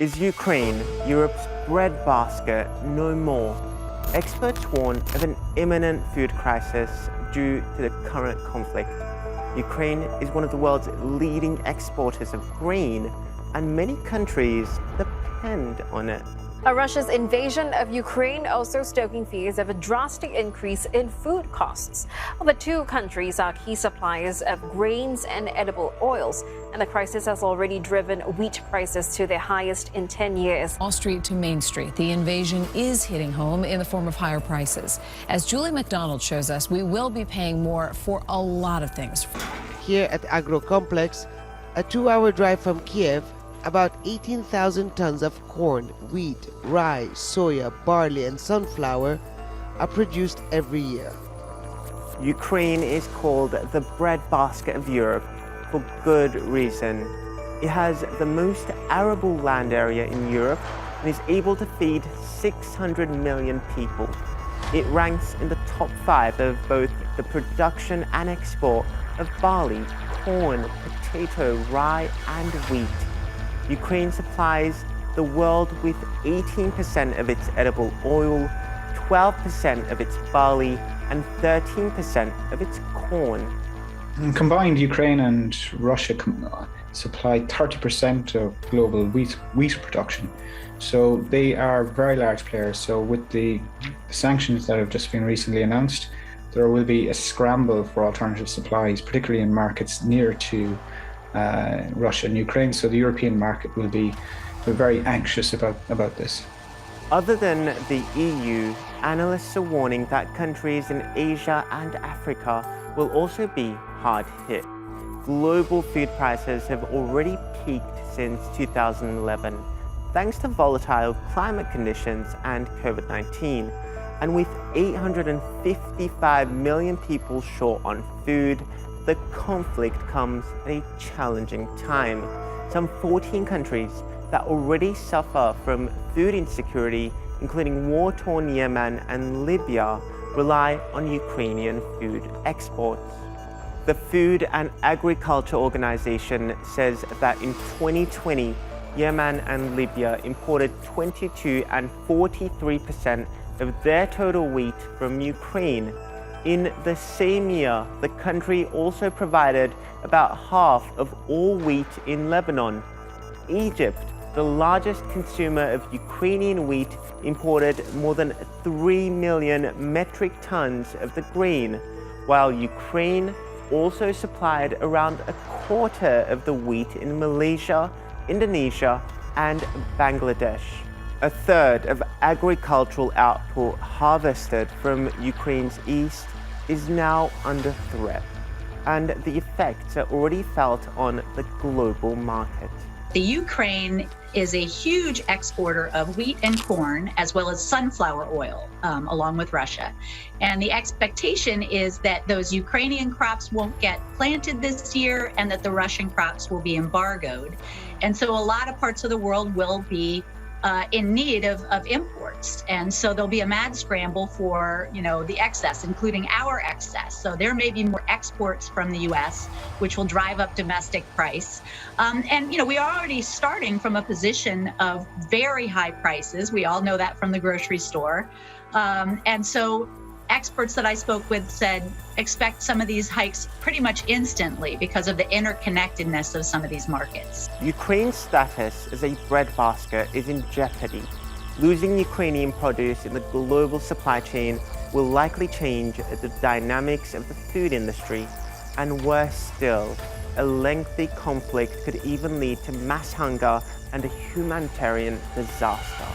Is Ukraine, Europe's breadbasket, no more? Experts warn of an imminent food crisis due to the current conflict. Ukraine is one of the world's leading exporters of grain, and many countries depend on it. Russia's invasion of Ukraine also stoking fears of a drastic increase in food costs. Well, the two countries are key suppliers of grains and edible oils, and the crisis has already driven wheat prices to their highest in 10 years. Wall Street to Main Street, the invasion is hitting home in the form of higher prices. As Julie McDonald shows us, we will be paying more for a lot of things. Here at the Agro Complex, a 2-hour drive from Kiev, about 18,000 tons of corn, wheat, rye, soya, barley, and sunflower are produced every year. Ukraine is called the breadbasket of Europe for good reason. It has the most arable land area in Europe and is able to feed 600 million people. It ranks in the top 5 of both the production and export of barley, corn, potato, rye, and wheat. Ukraine supplies the world with 18% of its edible oil, 12% of its barley, and 13% of its corn. And combined, Ukraine and Russia supply 30% of global wheat production. So they are very large players. So with the sanctions that have just been recently announced, there will be a scramble for alternative supplies, particularly in markets near to Russia and Ukraine. So the European market will be very anxious about this. Other than the EU, analysts are warning that countries in Asia and Africa will also be hard hit. Global food prices have already peaked since 2011, thanks to volatile climate conditions and COVID-19. And with 855 million people short on food, the conflict comes at a challenging time. Some 14 countries that already suffer from food insecurity, including war-torn Yemen and Libya, rely on Ukrainian food exports. The Food and Agriculture Organization says that in 2020, Yemen and Libya imported 22 and 43% of their total wheat from Ukraine. In the same year, the country also provided about half of all wheat in Lebanon. Egypt, the largest consumer of Ukrainian wheat, imported more than 3 million metric tons of the grain, while Ukraine also supplied around a quarter of the wheat in Malaysia, Indonesia, and Bangladesh. A third of agricultural output harvested from Ukraine's east is now under threat, and the effects are already felt on the global market. The Ukraine is a huge exporter of wheat and corn, as well as sunflower oil, along with Russia. And the expectation is that those Ukrainian crops won't get planted this year and that the Russian crops will be embargoed. And so a lot of parts of the world will be in need of imports. And so there'll be a mad scramble for, the excess, including our excess. So there may be more exports from the US, which will drive up domestic price. And we are already starting from a position of very high prices. We all know that from the grocery store. And so experts that I spoke with said, expect some of these hikes pretty much instantly because of the interconnectedness of some of these markets. Ukraine's status as a breadbasket is in jeopardy. Losing Ukrainian produce in the global supply chain will likely change the dynamics of the food industry, and worse still, a lengthy conflict could even lead to mass hunger and a humanitarian disaster.